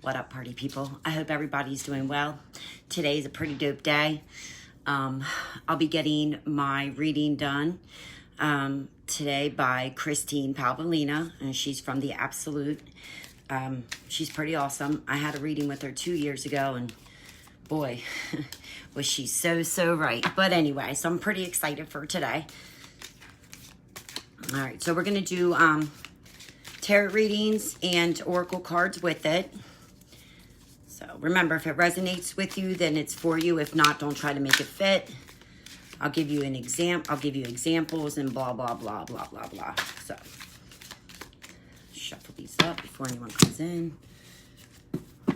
What up, party people? I hope everybody's doing well. Today's a pretty dope day. I'll be getting my reading done today by Christine Palvalina, and she's from The Absolute. She's pretty awesome. I had a reading with her 2 years ago, and boy, was she so right. But anyway, so I'm pretty excited for today. All right, so we're going to do tarot readings and oracle cards with it. So remember, if it resonates with you, then it's for you. If not, don't try to make it fit. I'll give you an example. I'll give you examples and blah, blah, blah, blah, blah, blah. So shuffle these up before anyone comes in. I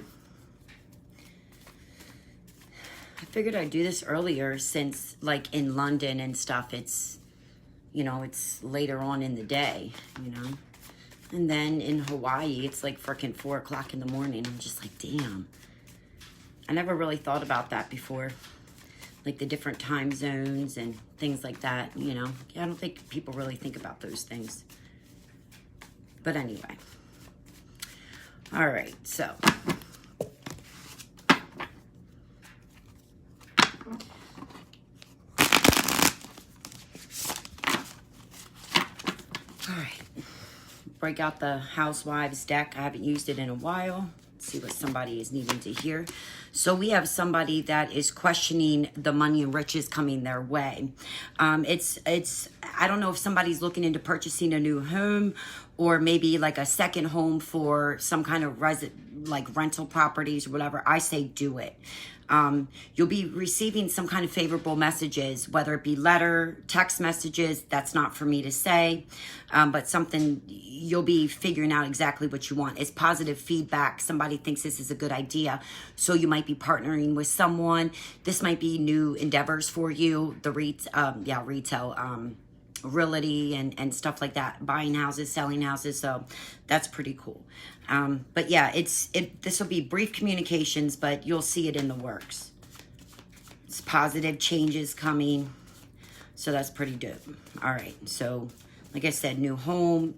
figured I'd do this earlier since, like, in London and stuff, it's, you know, it's later on in the day, you know. And then in Hawaii, it's like freaking 4 o'clock in the morning. I'm just like, damn. I never really thought about that before. Like the different time zones and things like that, you know. I don't think people really think about those things. But anyway. All right, so. All right. Break out the Housewives deck. I haven't used it in a while. Let's see what somebody is needing to hear. So we have somebody that is questioning the money and riches coming their way. It's I don't know if somebody's looking into purchasing a new home or maybe like a second home for some kind of like rental properties or whatever. I say do it. You'll be receiving some kind of favorable messages, whether it be letter, text messages. That's not for me to say, but something you'll be figuring out exactly what you want. It's positive feedback. Somebody thinks this is a good idea. So you might be partnering with someone. This might be new endeavors for you. The retail, realty and stuff like that, buying houses, selling houses. So that's pretty cool. But yeah, this will be brief communications, but you'll see it in the works. It's positive changes coming. So that's pretty dope. All right. So like I said, new home,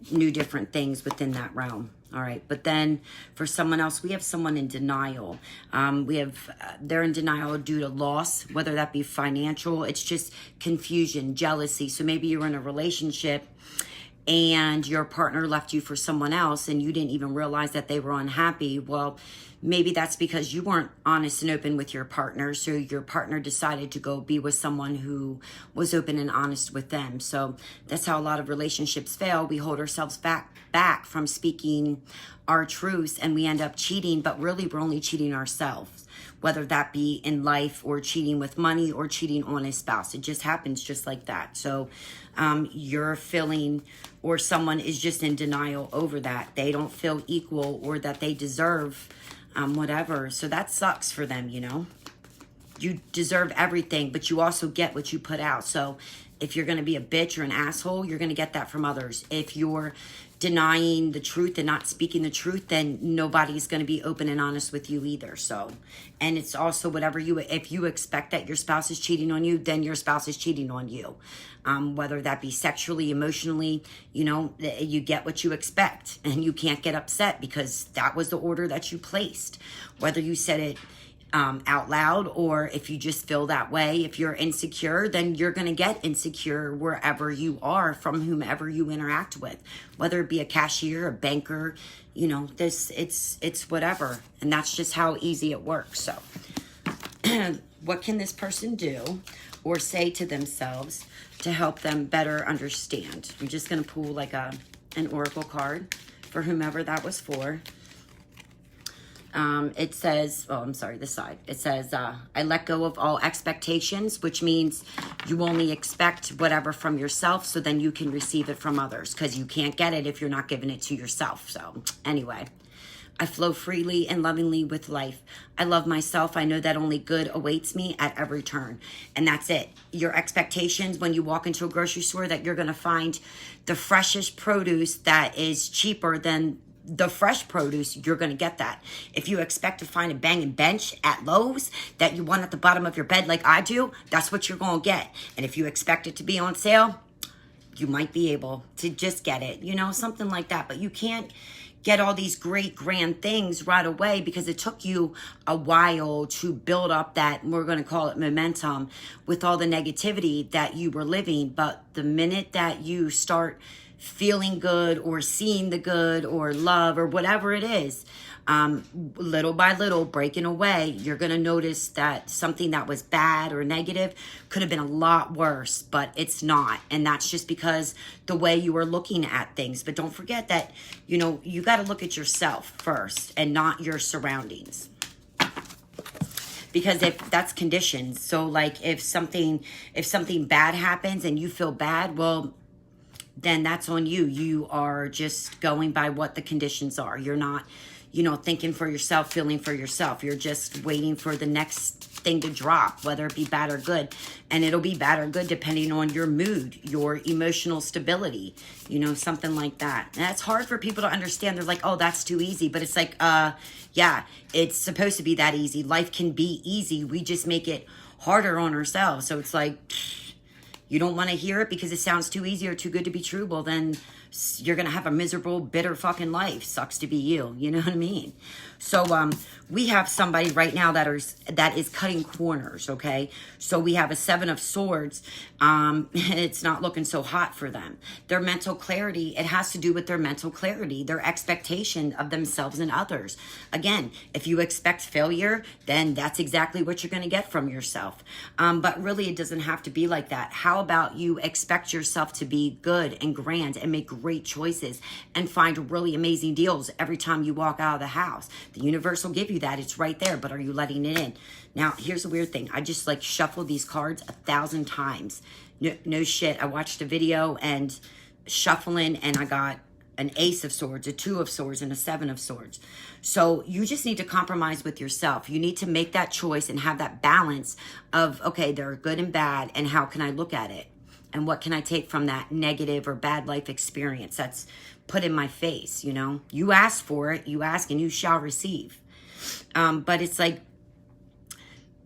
new different things within that realm. All right. But then for someone else, we have someone in denial. They're in denial due to loss, whether that be financial. It's just confusion, jealousy. So maybe you're in a relationship and your partner left you for someone else and you didn't even realize that they were unhappy. Well, maybe that's because you weren't honest and open with your partner. So your partner decided to go be with someone who was open and honest with them. So that's how a lot of relationships fail. We hold ourselves back from speaking our truths and we end up cheating, but really we're only cheating ourselves, whether that be in life or cheating with money or cheating on a spouse. It just happens just like that. So you're feeling, or someone is just in denial over that. They don't feel equal or that they deserve whatever. So that sucks for them, you know. You deserve everything, but you also get what you put out. So if you're going to be a bitch or an asshole, you're going to get that from others. If you're denying the truth and not speaking the truth, then nobody's going to be open and honest with you either. So, and it's also if you expect that your spouse is cheating on you, then your spouse is cheating on you. Whether that be sexually, emotionally, you know, you get what you expect and you can't get upset because that was the order that you placed. Whether you said it out loud or if you just feel that way, if you're insecure, then you're going to get insecure wherever you are from whomever you interact with, whether it be a cashier, a banker, you know, it's whatever. And that's just how easy it works. So what can this person do or say to themselves to help them better understand? I'm just going to pull like an oracle card for whomever that was for. It says, this side. It says, I let go of all expectations, which means you only expect whatever from yourself so then you can receive it from others because you can't get it if you're not giving it to yourself. So anyway, I flow freely and lovingly with life. I love myself. I know that only good awaits me at every turn. And that's it. Your expectations when you walk into a grocery store that you're going to find the freshest produce that is cheaper than the fresh produce, you're going to get that. If you expect to find a banging bench at Lowe's that you want at the bottom of your bed like I do, that's what you're going to get. And if you expect it to be on sale, you might be able to just get it, you know, something like that. But you can't get all these great grand things right away because it took you a while to build up that, we're going to call it momentum, with all the negativity that you were living. But the minute that you start feeling good or seeing the good or love or whatever it is, little by little breaking away, you're going to notice that something that was bad or negative could have been a lot worse, but it's not. And that's just because the way you were looking at things. But don't forget that, you know, you got to look at yourself first and not your surroundings. Because if that's conditions, so like if something bad happens and you feel bad, well, then that's on you. You are just going by what the conditions are. You're not, you know, thinking for yourself, feeling for yourself. You're just waiting for the next thing to drop, whether it be bad or good. And it'll be bad or good depending on your mood, your emotional stability, you know, something like that. And that's hard for people to understand. They're like, oh, that's too easy. But it's like, yeah, it's supposed to be that easy. Life can be easy. We just make it harder on ourselves. So it's like, you don't want to hear it because it sounds too easy or too good to be true. Well, then you're going to have a miserable, bitter fucking life. Sucks to be you. You know what I mean? So we have somebody right now that is cutting corners, okay? So we have a 7 of Swords. It's not looking so hot for them. Their mental clarity, it has to do with their mental clarity, their expectation of themselves and others. Again, if you expect failure, then that's exactly what you're going to get from yourself. But really, it doesn't have to be like that. How about you expect yourself to be good and grand and make great choices and find really amazing deals every time you walk out of the house? The universe will give you that. It's right there, but are you letting it in? Now, here's the weird thing. I just like shuffled these cards 1,000 times. No shit. I watched a video and shuffling, and I got an Ace of Swords, a 2 of Swords, and a 7 of Swords. So you just need to compromise with yourself. You need to make that choice and have that balance of, okay, there are good and bad, and how can I look at it? And what can I take from that negative or bad life experience that's put in my face, you know? You ask for it, you ask and you shall receive. But it's like,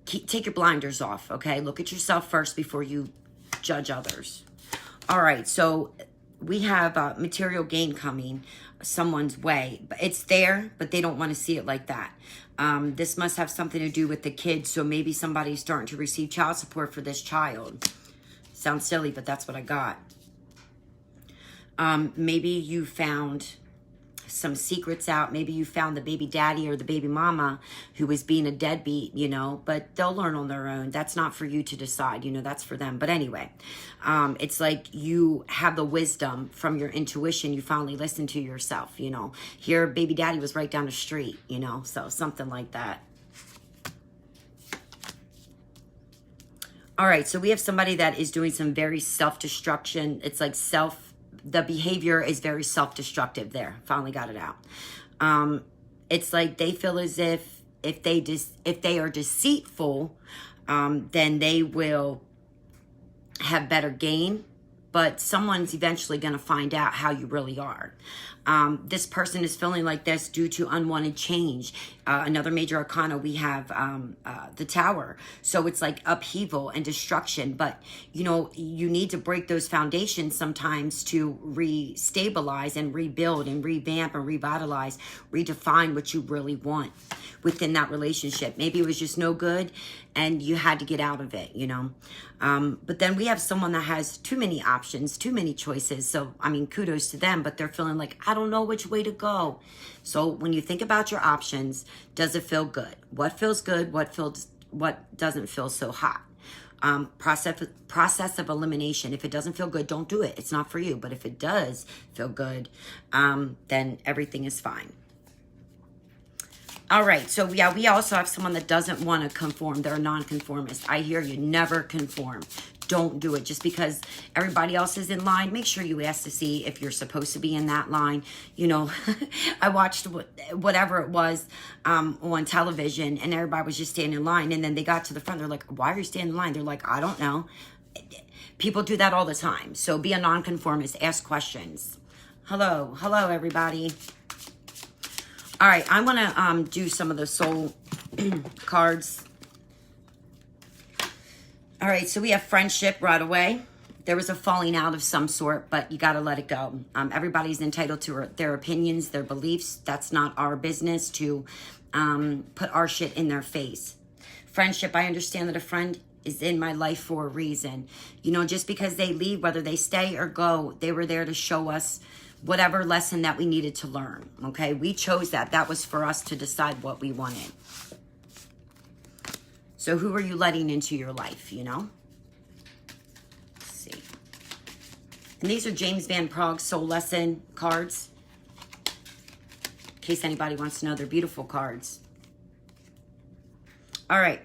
take your blinders off, okay? Look at yourself first before you judge others. All right, so we have material gain coming someone's way. It's there, but they don't want to see it like that. This must have something to do with the kids, so maybe somebody's starting to receive child support for this child. Sounds silly, but that's what I got. Maybe you found some secrets out. Maybe you found the baby daddy or the baby mama who was being a deadbeat, you know, but they'll learn on their own. That's not for you to decide, you know, that's for them. But anyway, it's like you have the wisdom from your intuition. You finally listen to yourself, you know. Here, baby daddy was right down the street, you know, so something like that. All right, so we have somebody that is doing some very self-destruction. It's like the behavior is very self-destructive there. Finally got it out. It's like they feel as if they are deceitful, then they will have better gain. But someone's eventually going to find out how you really are. This person is feeling like this due to unwanted change. Another major arcana, we have the Tower. So it's like upheaval and destruction. But, you know, you need to break those foundations sometimes to restabilize and rebuild and revamp and revitalize, redefine what you really want within that relationship. Maybe it was just no good and you had to get out of it, you know. But then we have someone that has too many options, too many choices. So, I mean, kudos to them, but they're feeling like, I don't know which way to go. So when you think about your options, does it feel good? What feels good? What doesn't feel so hot? Process of elimination. If it doesn't feel good, don't do it. It's not for you. But if it does feel good, then everything is fine. All right, so yeah, we also have someone that doesn't want to conform. They're a nonconformist. I hear you. Never conform. Don't do it. Just because everybody else is in line, make sure you ask to see if you're supposed to be in that line. You know, I watched whatever it was on television, and everybody was just standing in line, and then they got to the front. They're like, why are you standing in line? They're like, I don't know. People do that all the time. So be a nonconformist. Ask questions. Hello, everybody. All right, I'm going to do some of the soul cards. All right, so we have friendship right away. there was a falling out of some sort, but you got to let it go. Everybody's entitled to their opinions, their beliefs. That's not our business to put our shit in their face. Friendship, I understand that a friend is in my life for a reason. You know, just because they leave, whether they stay or go, they were there to show us whatever lesson that we needed to learn, okay? We chose that. That was for us to decide what we wanted. So who are you letting into your life, you know? Let's see. And these are James Van Prague's Soul Lesson cards. In case anybody wants to know, they're beautiful cards. All right.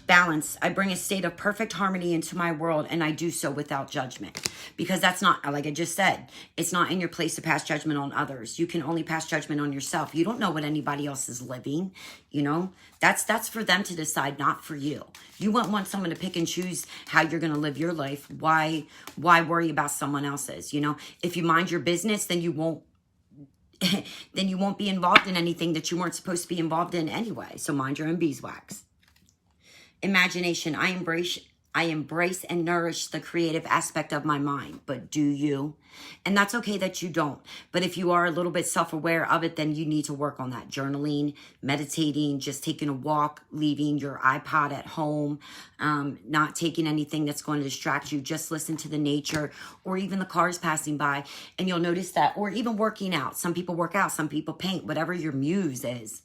Balance. I bring a state of perfect harmony into my world, and I do so without judgment. Because that's not, like I just said, it's not in your place to pass judgment on others. You can only pass judgment on yourself. You don't know what anybody else is living, you know? That's for them to decide, not for you. You wouldn't want someone to pick and choose how you're going to live your life. Why worry about someone else's, you know? If you mind your business, then you won't be involved in anything that you weren't supposed to be involved in anyway. So mind your own beeswax. Imagination. I embrace and nourish the creative aspect of my mind. But do you? And that's okay that you don't. But if you are a little bit self-aware of it, then you need to work on that. Journaling, meditating, just taking a walk, leaving your iPod at home, not taking anything that's going to distract you. Just listen to the nature or even the cars passing by. And you'll notice that. Or even working out. Some people work out. Some people paint. Whatever your muse is.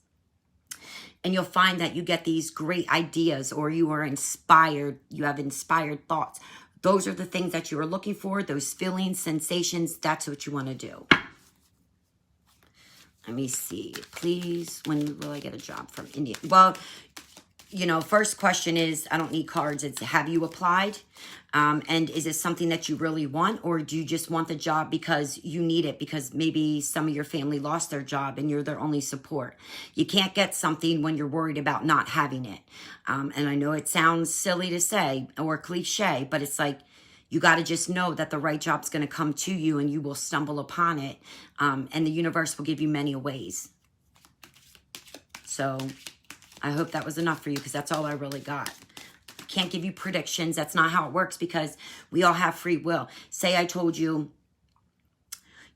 And you'll find that you get these great ideas, or you are inspired. You have inspired thoughts. Those are the things that you are looking for. Those feelings, sensations. That's what you want to do. Let me see. Please, when will I get a job from India? Well, you know, first question is, I don't need cards. It's, have you applied? And is it something that you really want? Or do you just want the job because you need it? Because maybe some of your family lost their job and you're their only support. You can't get something when you're worried about not having it. And I know it sounds silly to say or cliche, but it's like, you got to just know that the right job's going to come to you and you will stumble upon it. And the universe will give you many ways. So I hope that was enough for you, because that's all I really got. I can't give you predictions. That's not how it works, because we all have free will. Say I told you,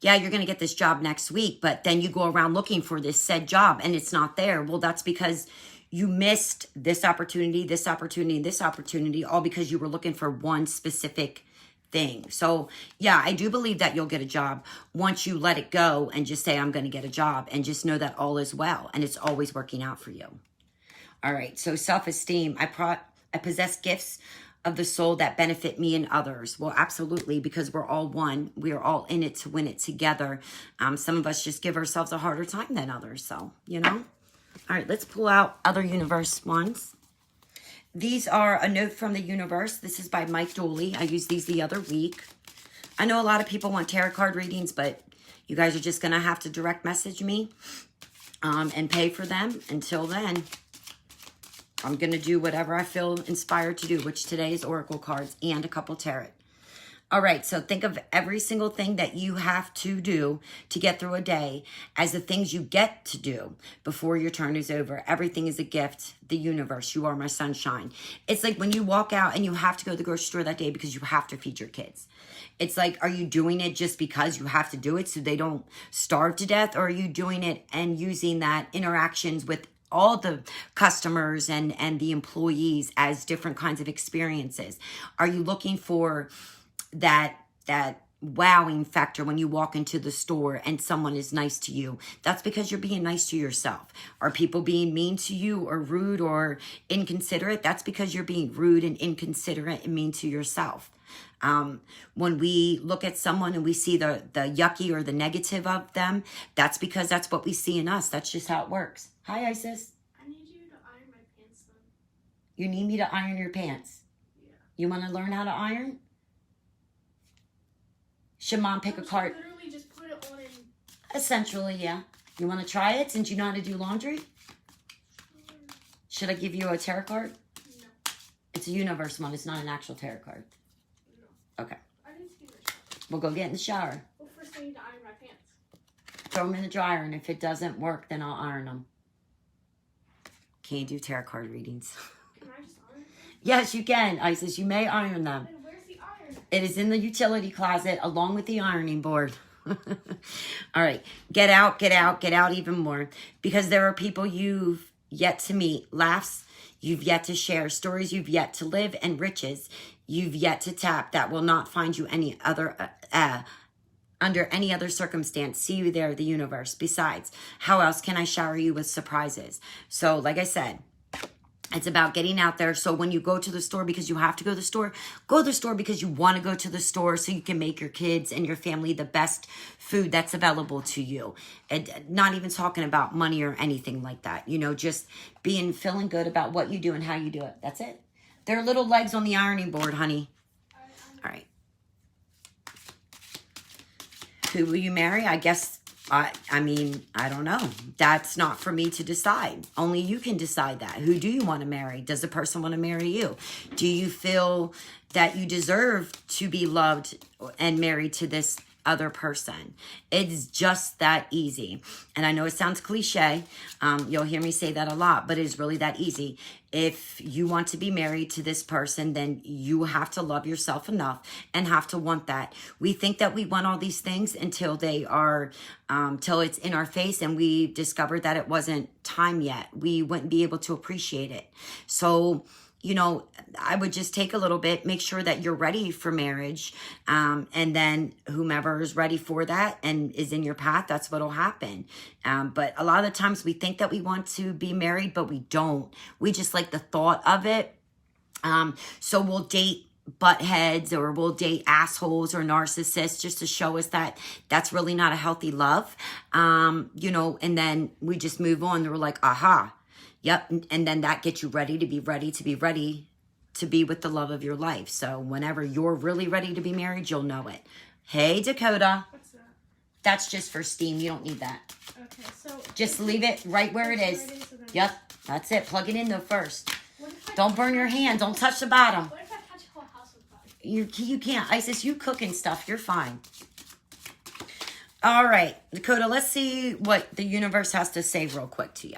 yeah, you're going to get this job next week, but then you go around looking for this said job and it's not there. Well, that's because you missed this opportunity, this opportunity, this opportunity, all because you were looking for one specific thing. So yeah, I do believe that you'll get a job once you let it go and just say, I'm going to get a job, and just know that all is well and it's always working out for you. All right, so self-esteem. I possess gifts of the soul that benefit me and others. Well, absolutely, because we're all one. We are all in it to win it together. Some of us just give ourselves a harder time than others, so, you know. All right, let's pull out other universe ones. These are a note from the universe. This is by Mike Dooley. I used these the other week. I know a lot of people want tarot card readings, but you guys are just going to have to direct message me and pay for them. Until then, I'm going to do whatever I feel inspired to do, which today is oracle cards and a couple tarot. All right, so think of every single thing that you have to do to get through a day as the things you get to do before your turn is over. Everything is a gift. The universe, you are my sunshine. It's like when you walk out and you have to go to the grocery store that day because you have to feed your kids. It's like, are you doing it just because you have to do it so they don't starve to death? Or are you doing it and using that interactions with all the customers and the employees as different kinds of experiences? Are you looking for that wowing factor when you walk into the store and someone is nice to you? That's because you're being nice to yourself. Are people being mean to you or rude or inconsiderate? That's because you're being rude and inconsiderate and mean to yourself. When we look at someone and we see the yucky or the negative of them, that's because that's what we see in us. That's just how it works. Hi, Isis. I need you to iron my pants then. You need me to iron your pants? Yeah. You want to learn how to iron? Should Mom pick a card? Literally just put it on and... Essentially, yeah. You want to try it since you know how to do laundry? Should I give you a tarot card? No. It's a universe one. It's not an actual tarot card. No. Okay. I need to get in the shower. We'll go get in the shower. Well, first I need to iron my pants. Throw them in the dryer, and if it doesn't work, then I'll iron them. Can't do tarot card readings. Can I just iron them? Yes, you can, Isis. You may iron them. And where's the iron? It is in the utility closet along with the ironing board. All right. Get out, get out, get out even more. Because there are people you've yet to meet, laughs you've yet to share, stories you've yet to live, and riches you've yet to tap that will not find you any other under any other circumstance. See you there, the universe. Besides, how else can I shower you with surprises? So, like I said, it's about getting out there. So when you go to the store because you have to go to the store because you want to go to the store so you can make your kids and your family the best food that's available to you. And not even talking about money or anything like that. You know, just feeling good about what you do and how you do it. That's it. There are little legs on the ironing board, honey. All right. Who will you marry? I guess, I mean, I don't know. That's not for me to decide. Only you can decide that. Who do you want to marry? Does the person want to marry you? Do you feel that you deserve to be loved and married to this other person? It's just that easy. And I know it sounds cliche. You'll hear me say that a lot, but it is really that easy. If you want to be married to this person, then you have to love yourself enough and have to want that. We think that we want all these things until they are, till it's in our face and we discover that it wasn't time yet. We wouldn't be able to appreciate it. So, you know, I would just take a little bit, make sure that you're ready for marriage. And then whomever is ready for that and is in your path, that's what'll happen. But a lot of the times we think that we want to be married, but we don't. We just like the thought of it. So we'll date butt heads or we'll date assholes or narcissists just to show us that that's really not a healthy love. You know, and then we just move on. We're like, aha. Yep. And then that gets you ready to be with the love of your life. So whenever you're really ready to be married, you'll know it. Hey, Dakota. What's that? That's just for steam. You don't need that. Okay, so Just leave it right where it is. Yep. That's it. Plug it in though first. Don't burn your hand. Don't touch the bottom. What if I touch the whole house with fire? You can't. Isis, you cook and stuff. You're fine. All right. Dakota, let's see what the universe has to say real quick to you.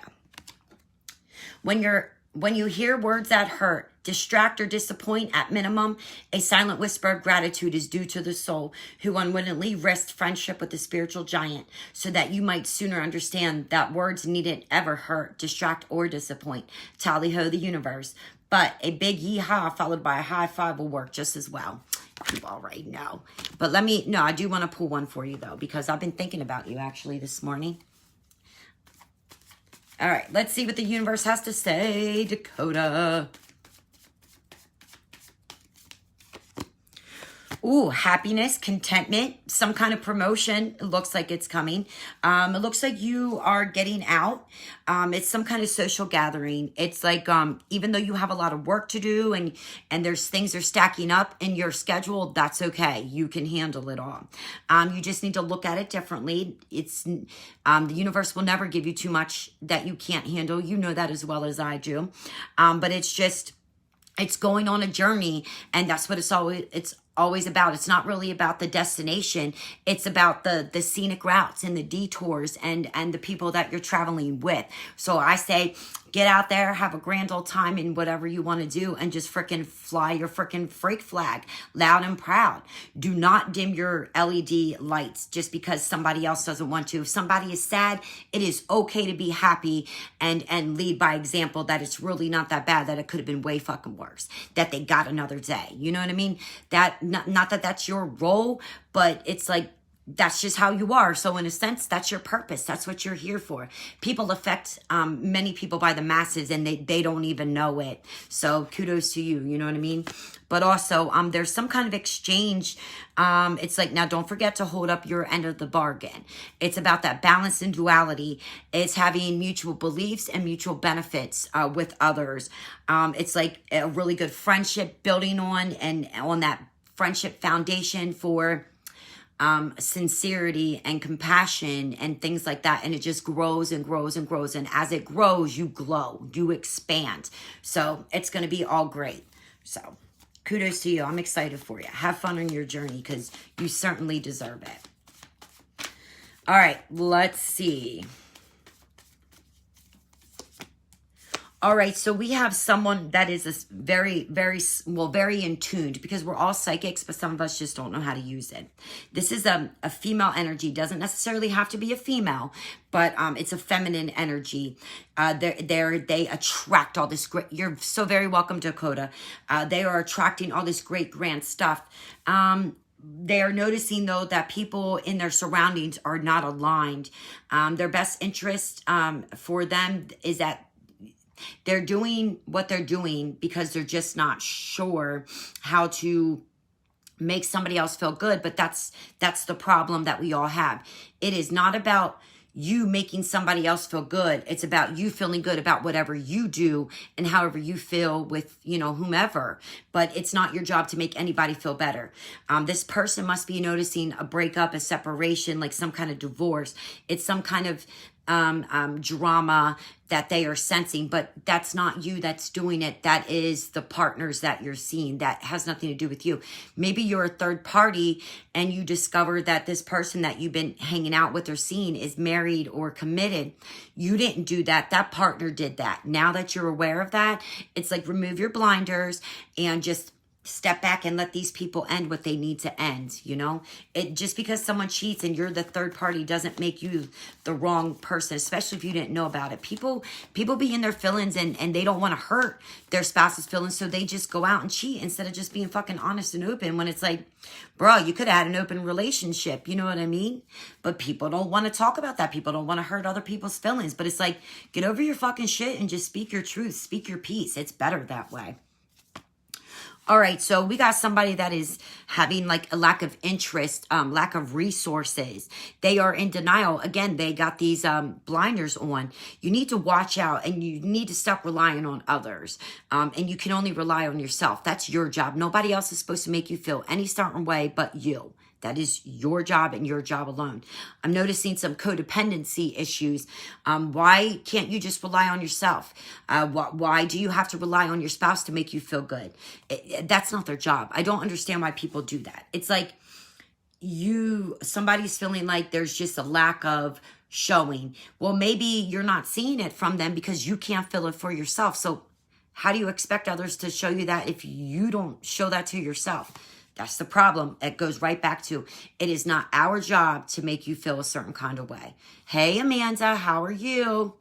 When you hear words that hurt, distract, or disappoint, at minimum, a silent whisper of gratitude is due to the soul who unwittingly risked friendship with the spiritual giant so that you might sooner understand that words needn't ever hurt, distract, or disappoint. Tally-ho the universe. But a big yee-haw followed by a high five will work just as well. You already know. But I do want to pull one for you though, because I've been thinking about you actually this morning. All right, let's see what the universe has to say, Dakota. Ooh, happiness, contentment, some kind of promotion. It looks like it's coming. It looks like you are getting out. It's some kind of social gathering. It's like, even though you have a lot of work to do and there's things are stacking up in your schedule, that's okay. You can handle it all. You just need to look at it differently. It's, the universe will never give you too much that you can't handle. You know that as well as I do. But it's going on a journey, and that's what it's always about. It's not really about the destination. It's about the scenic routes and the detours and the people that you're traveling with. So I say, get out there, have a grand old time in whatever you want to do, and just freaking fly your freaking freak flag loud and proud. Do not dim your LED lights just because somebody else doesn't want to. If somebody is sad, it is okay to be happy and lead by example that it's really not that bad, that it could have been way fucking worse, that they got another day. You know what I mean? Not that that's your role, but it's like, that's just how you are. So in a sense, that's your purpose. That's what you're here for. People affect many people by the masses and they don't even know it. So kudos to you. You know what I mean? But also there's some kind of exchange. It's like, now don't forget to hold up your end of the bargain. It's about that balance and duality. It's having mutual beliefs and mutual benefits with others. It's like a really good friendship building on, and on that friendship foundation for sincerity and compassion and things like that. And it just grows and grows and grows. And as it grows, you glow, you expand. So it's going to be all great. So kudos to you. I'm excited for you. Have fun on your journey because you certainly deserve it. All right, let's see. All right, so we have someone that is very in tuned, because we're all psychics, but some of us just don't know how to use it. This is a female energy. Doesn't necessarily have to be a female, but it's a feminine energy. They attract all this great. You're so very welcome, Dakota. They are attracting all this great grand stuff. They are noticing, though, that people in their surroundings are not aligned. Their best interest for them is that they're doing what they're doing because they're just not sure how to make somebody else feel good. But that's the problem that we all have. It is not about you making somebody else feel good. It's about you feeling good about whatever you do and however you feel with, whomever. But it's not your job to make anybody feel better. This person must be noticing a breakup, a separation, like some kind of divorce. It's some kind of drama that they are sensing, but that's not you that's doing it. That is the partners that you're seeing. That has nothing to do with you. Maybe you're a third party and you discover that this person that you've been hanging out with or seeing is married or committed. You didn't do that. That partner did that. Now that you're aware of that, it's like remove your blinders and just step back and let these people end what they need to end. It just because someone cheats and you're the third party doesn't make you the wrong person, especially if you didn't know about it. People be in their feelings and they don't want to hurt their spouse's feelings, so they just go out and cheat instead of just being fucking honest and open, when it's like, bro, you could have had an open relationship, you know what I mean? But people don't want to talk about that. People don't want to hurt other people's feelings. But it's like, get over your fucking shit and just speak your truth, speak your piece. It's better that way. All right, so we got somebody that is having like a lack of interest, lack of resources. They are in denial. Again, they got these blinders on. You need to watch out and you need to stop relying on others. And you can only rely on yourself. That's your job. Nobody else is supposed to make you feel any certain way but you. That is your job and your job alone. I'm noticing some codependency issues. Why can't you just rely on yourself? Why do you have to rely on your spouse to make you feel good? That's not their job. I don't understand why people do that. It's like somebody's feeling like there's just a lack of showing. Well, maybe you're not seeing it from them because you can't feel it for yourself. So how do you expect others to show you that if you don't show that to yourself? That's the problem. It goes right back to, it is not our job to make you feel a certain kind of way. Hey, Amanda, how are you?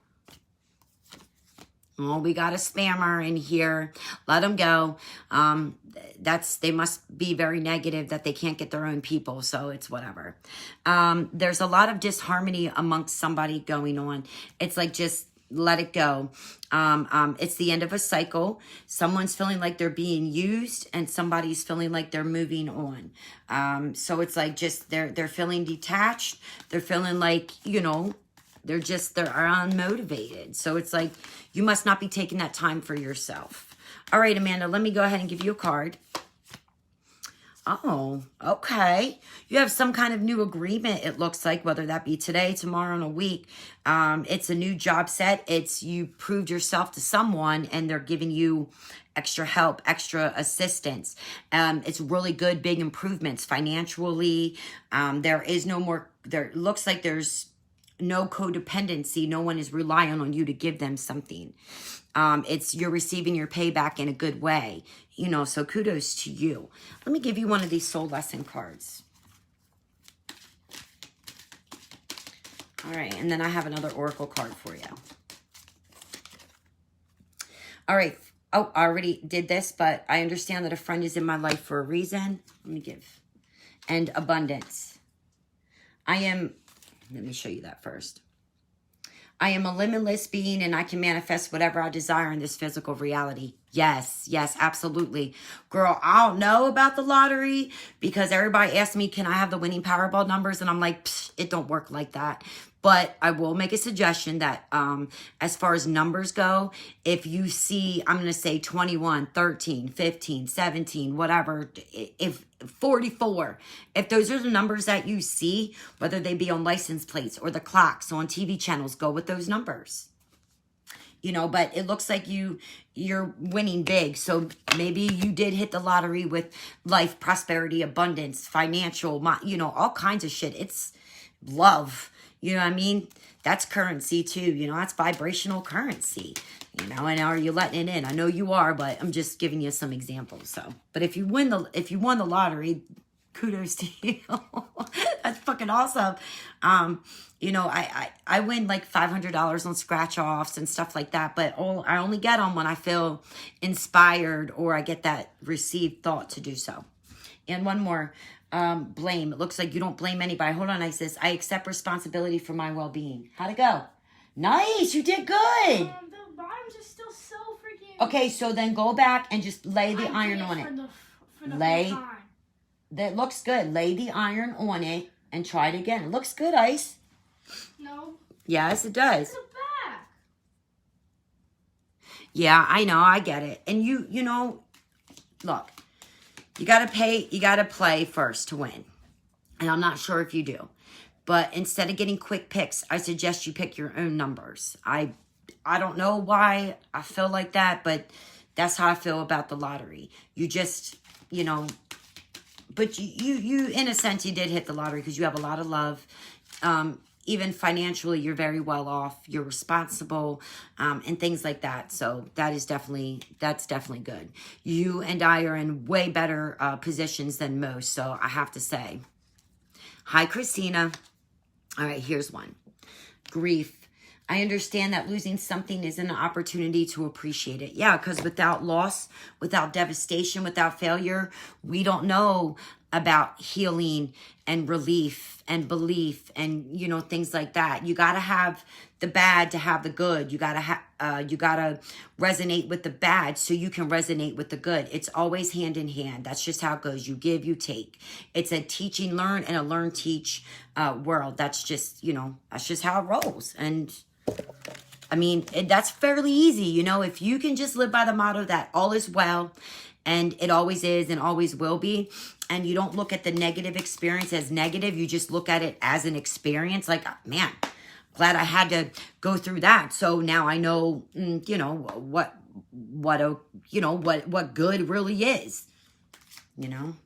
Oh, we got a spammer in here. Let them go. They must be very negative that they can't get their own people, so it's whatever. There's a lot of disharmony amongst somebody going on. It's like, just let it go. It's the end of a cycle. Someone's feeling like they're being used and somebody's feeling like they're moving on. So it's like just they're feeling detached. They're feeling like, they're unmotivated. So it's like you must not be taking that time for yourself. All right, Amanda, let me go ahead and give you a card. Oh, okay. You have some kind of new agreement, it looks like, whether that be today, tomorrow, in a week. It's a new job set. It's you proved yourself to someone and they're giving you extra help, extra assistance. It's really good, big improvements financially. There looks like there's no codependency. No one is relying on you to give them something. You're receiving your payback in a good way, so kudos to you. Let me give you one of these soul lesson cards. All right, and then I have another oracle card for you. All right. Oh, I already did this, but I understand that a friend is in my life for a reason. Let me give. And abundance. Let me show you that first. I am a limitless being and I can manifest whatever I desire in this physical reality. Yes, absolutely. Girl, I don't know about the lottery because everybody asks me, can I have the winning Powerball numbers? And I'm like, it don't work like that. But I will make a suggestion that as far as numbers go, if you see, I'm going to say 21, 13, 15, 17, whatever, if 44, if those are the numbers that you see, whether they be on license plates or the clocks on TV channels, go with those numbers. But it looks like you're winning big. So maybe you did hit the lottery with life, prosperity, abundance, financial, all kinds of shit. It's love. You know what I mean? That's currency too. You know, that's vibrational currency. You know, and are you letting it in? I know you are, but I'm just giving you some examples. So, but if you won the lottery, kudos to you. That's fucking awesome. You know, I win like $500 on scratch offs and stuff like that, but I only get them when I feel inspired or I get that received thought to do so. And one more, blame. It looks like you don't blame anybody. Hold on, Isis. I accept responsibility for my well-being. How'd it go? Nice, you did good. The bottom's just still so freaking. Okay, so then go back and just lay the iron on it. For the Lay. whole time. That looks good. Lay the iron on it and try it again. It looks good, Ice. No. Yes, it does. It's the back. Yeah, I know. I get it. And you know, look, you got to play first to win. And I'm not sure if you do. But instead of getting quick picks, I suggest you pick your own numbers. I don't know why I feel like that, but that's how I feel about the lottery. You just, you know, but you in a sense, you did hit the lottery because you have a lot of love. Even financially, you're very well off. You're responsible, and things like that. So that's definitely good. You and I are in way better positions than most. So I have to say, hi, Christina. All right, here's one. Grief. I understand that losing something is an opportunity to appreciate it. Yeah, because without loss, without devastation, without failure, we don't know about healing and relief and belief and, you know, things like that. You got to have the bad to have the good. You got to resonate with the bad so you can resonate with the good. It's always hand in hand. That's just how it goes. You give, you take. It's a teach and learn and a learn, teach world. That's just, you know, that's just how it rolls. And I mean, that's fairly easy. You know, if you can just live by the motto that all is well, and it always is and always will be, and you don't look at the negative experience as negative, you just look at it as an experience. Like, man, glad I had to go through that. So now I know, you know, what good really is. You know,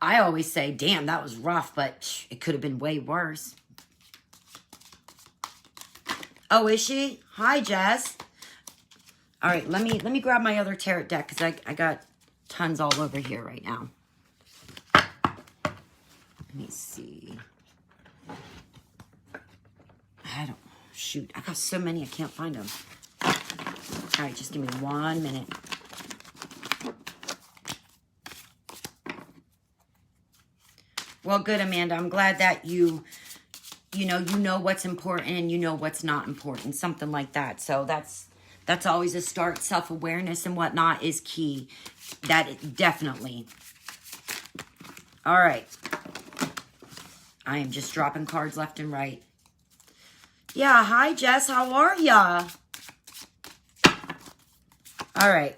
I always say, damn, that was rough, but it could have been way worse. Oh, is she? Hi, Jess. All right, let me grab my other tarot deck because I got tons all over here right now. Let me see. Shoot, I got so many I can't find them. All right, just give me 1 minute. Well, good, Amanda. I'm glad that you know what's important and you know what's not important, something like that. So that's always a start. Self-awareness and whatnot is key. That definitely. All right. I am just dropping cards left and right. Yeah, hi, Jess. How are ya? All right.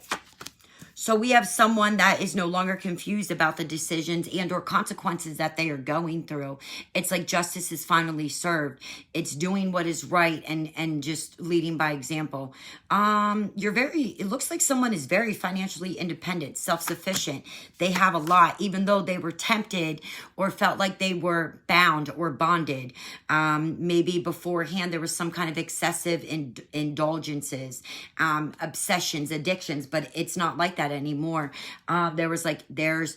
So we have someone that is no longer confused about the decisions and or consequences that they are going through. It's like justice is finally served. It's doing what is right and just leading by example. It looks like someone is very financially independent, self-sufficient. They have a lot, even though they were tempted or felt like they were bound or bonded. Maybe beforehand there was some kind of excessive indulgences, obsessions, addictions, but it's not like that anymore. There's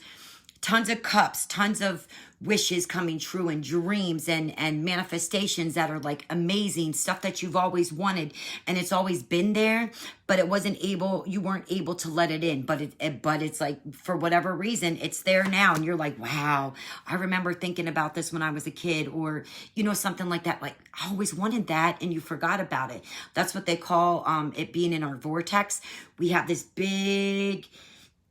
tons of cups, tons of wishes coming true and dreams and manifestations that are like amazing stuff that you've always wanted and it's always been there, but you weren't able to let it in, but it's like for whatever reason it's there now and you're like, wow, I remember thinking about this when I was a kid, or you know, something like that. Like, I always wanted that and you forgot about it. That's what they call it being in our vortex. We have this big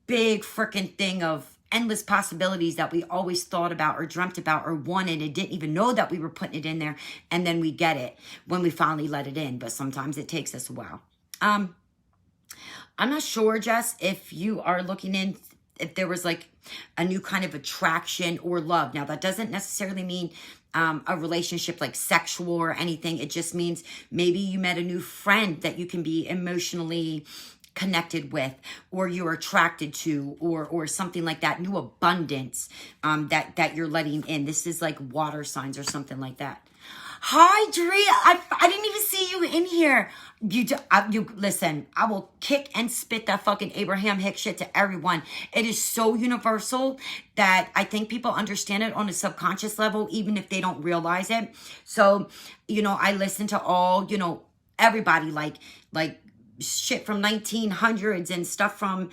freaking thing of endless possibilities that we always thought about or dreamt about or wanted and didn't even know that we were putting it in there, and then we get it when we finally let it in, but sometimes it takes us a while. I'm not sure, Jess, if you are looking in, if there was like a new kind of attraction or love. Now, that doesn't necessarily mean a relationship like sexual or anything. It just means maybe you met a new friend that you can be emotionally connected with, or you're attracted to, or something like that. New abundance that you're letting in. This is like water signs or something like that. Hi, Dre. I didn't even see you in here. You listen. I will kick and spit that fucking Abraham Hicks shit to everyone. It is so universal that I think people understand it on a subconscious level, even if they don't realize it. So, I listen to all, everybody like shit from 1900s and stuff from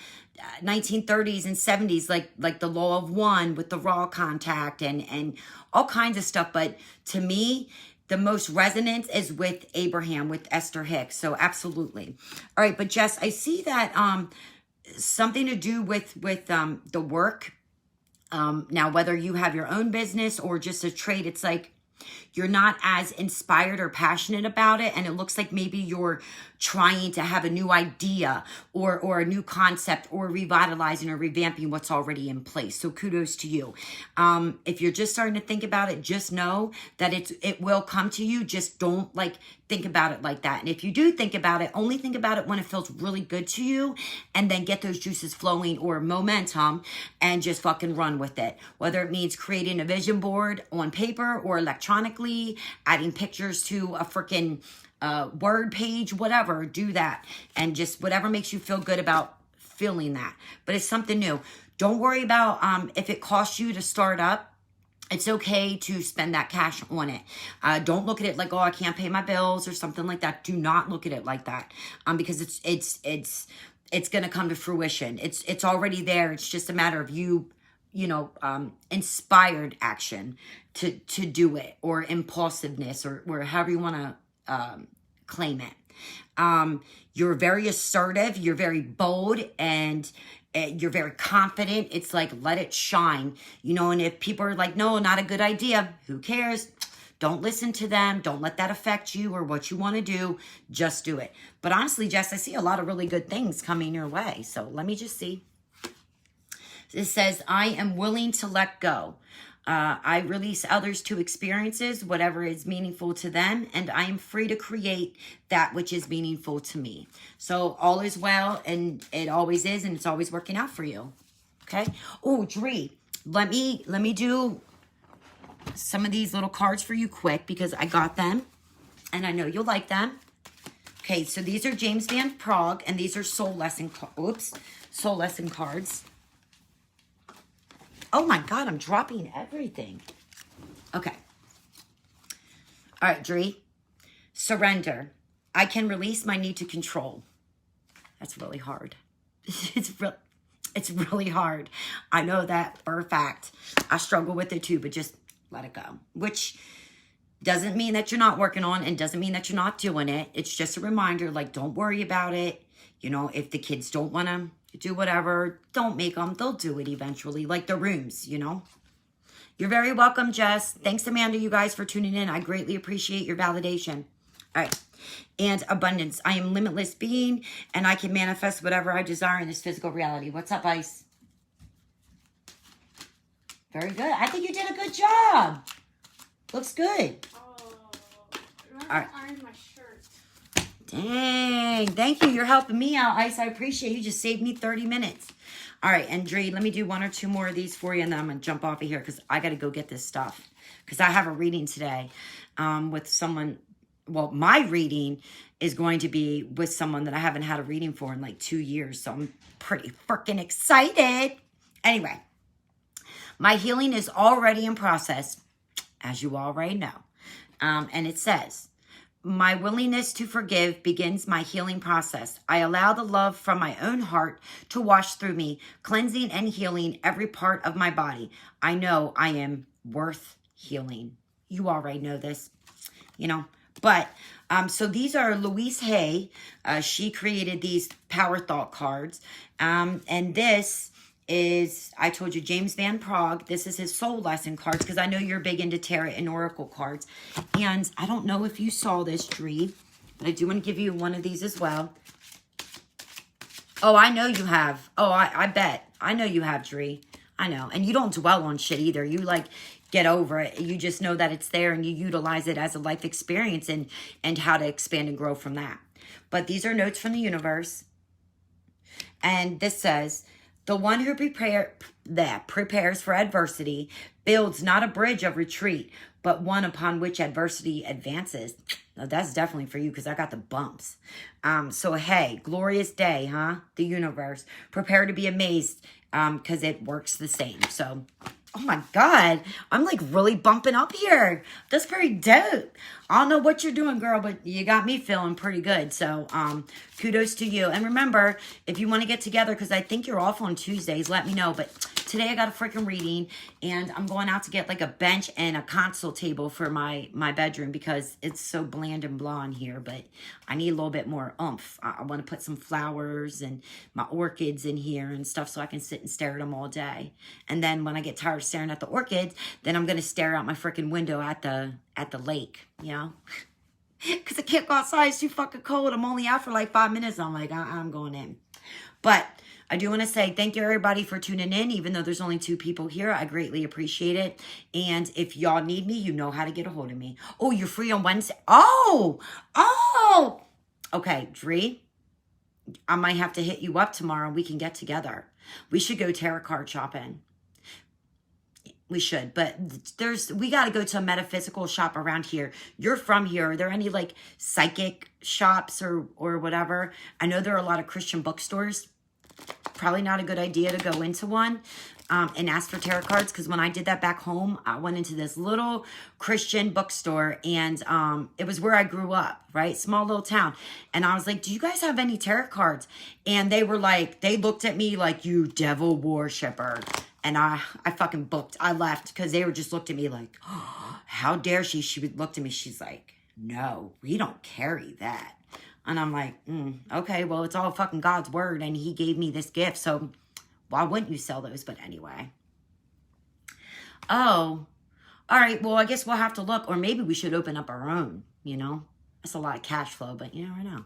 1930s and 70s, like the Law of One with the raw contact and all kinds of stuff. But to me, the most resonance is with Abraham, with Esther Hicks. So absolutely. All right, but Jess, I see that something to do with the work. Now, whether you have your own business or just a trade, it's like you're not as inspired or passionate about it, and it looks like maybe you're trying to have a new idea or a new concept or revitalizing or revamping what's already in place. So kudos to you. If you're just starting to think about it, just know that it will come to you. Just don't think about it like that. And if you do think about it, only think about it when it feels really good to you, and then get those juices flowing or momentum and just fucking run with it. Whether it means creating a vision board on paper or electronically, adding pictures to a freaking Word page, whatever, do that. And just whatever makes you feel good about feeling that. But it's something new. Don't worry about if it costs you to start up. It's okay to spend that cash on it. Don't look at it like, oh, I can't pay my bills or something like that. Do not look at it like that, because it's going to come to fruition. It's already there. It's just a matter of you inspired action to do it, or impulsiveness, or however you want to claim it. You're very assertive. You're very bold, and you're very confident. It's like, let it shine, and if people are like, no, not a good idea, who cares? Don't listen to them. Don't let that affect you or what you want to do. Just do it. But honestly, Jess, I see a lot of really good things coming your way. So let me just see. It says, I am willing to let go. I release others to experiences, whatever is meaningful to them, and I am free to create that which is meaningful to me. So all is well, and it always is, and it's always working out for you. Okay? Oh, Dre, let me do some of these little cards for you quick, because I got them, and I know you'll like them. Okay, so these are James Van Praagh, and these are soul lesson cards. Oh my God, I'm dropping everything. Okay. All right, Dre. Surrender. I can release my need to control. That's really hard. It's really hard. I know that for a fact. I struggle with it too, but just let it go. Which doesn't mean that you're not working on, and doesn't mean that you're not doing it. It's just a reminder, don't worry about it. If the kids don't want to do whatever, don't make them. They'll do it eventually, like the rooms, You're very welcome, Jess. Thanks, Amanda, you guys, for tuning in. I greatly appreciate your validation. All right. And abundance. I am limitless being, and I can manifest whatever I desire in this physical reality. What's up, Ice? Very good. I think you did a good job. Looks good. All right. Iron my shirt. Dang. Thank you. You're helping me out, Ice. I appreciate you. Just saved me 30 minutes. All right. And Dre, let me do one or two more of these for you, and then I'm going to jump off of here because I got to go get this stuff. Because I have a reading today with someone. Well, my reading is going to be with someone that I haven't had a reading for in 2 years. So I'm pretty freaking excited. Anyway, my healing is already in process, as you already know. And it says, my willingness to forgive begins my healing process. I allow the love from my own heart to wash through me, cleansing and healing every part of my body. I know I am worth healing. You already know this, But, so these are Louise Hay. She created these Power Thought cards. And this is, I told you, James Van Praagh. This is his soul lesson cards, because I know you're big into tarot and oracle cards. And I don't know if you saw this, Dree, but I do want to give you one of these as well. Oh, I know you have. Oh, I bet. I know you have, Dree. I know. And you don't dwell on shit either. You get over it. You just know that it's there, and you utilize it as a life experience and how to expand and grow from that. But these are notes from the universe. And this says, the one who prepares for adversity builds not a bridge of retreat, but one upon which adversity advances. Now, that's definitely for you because I got the bumps. So, hey, glorious day, huh? The universe. Prepare to be amazed because it works the same. So, oh my God, I'm like really bumping up here. That's pretty dope. I don't know what you're doing, girl, but you got me feeling pretty good. So, kudos to you. And remember, if you want to get together, because I think you're off on Tuesdays, let me know. But today I got a freaking reading, and I'm going out to get like a bench and a console table for my bedroom because it's so bland and blah in here. But I need a little bit more oomph. I want to put some flowers and my orchids in here and stuff so I can sit and stare at them all day. And then when I get tired of staring at the orchids, then I'm gonna stare out my freaking window at the lake, you know. Because I can't go outside. It's too fucking cold. I'm only out for like 5 minutes. I'm like, I'm going in. But I do want to say thank you, everybody, for tuning in. Even though there's only 2 people here, I greatly appreciate it. And if y'all need me, you know how to get a hold of me. Oh, you're free on Wednesday? Oh! Okay, Dree, I might have to hit you up tomorrow. We can get together. We should go tarot card shopping. We should, but we got to go to a metaphysical shop around here. You're from here. Are there any like psychic shops or whatever? I know there are a lot of Christian bookstores. Probably not a good idea to go into one and ask for tarot cards, because when I did that back home, I went into this little Christian bookstore, and it was where I grew up, right? Small little town. And I was like, do you guys have any tarot cards? And they were like, they looked at me like, you devil worshiper. And I fucking booked. I left because they were just looked at me like, oh, how dare she? She would look at me. She's like, no, we don't carry that. And I'm like, okay, well, it's all fucking God's word. And he gave me this gift. So why wouldn't you sell those? But anyway. Oh, all right. Well, I guess we'll have to look. Or maybe we should open up our own, you know. That's a lot of cash flow. But you never know.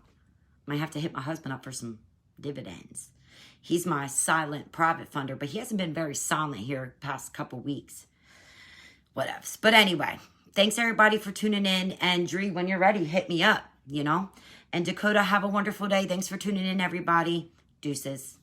Might have to hit my husband up for some dividends. He's my silent private funder, but he hasn't been very silent here past couple weeks. Whatevs. But anyway, thanks everybody for tuning in. And Dree, when you're ready, hit me up, you know. And Dakota, have a wonderful day. Thanks for tuning in, everybody. Deuces.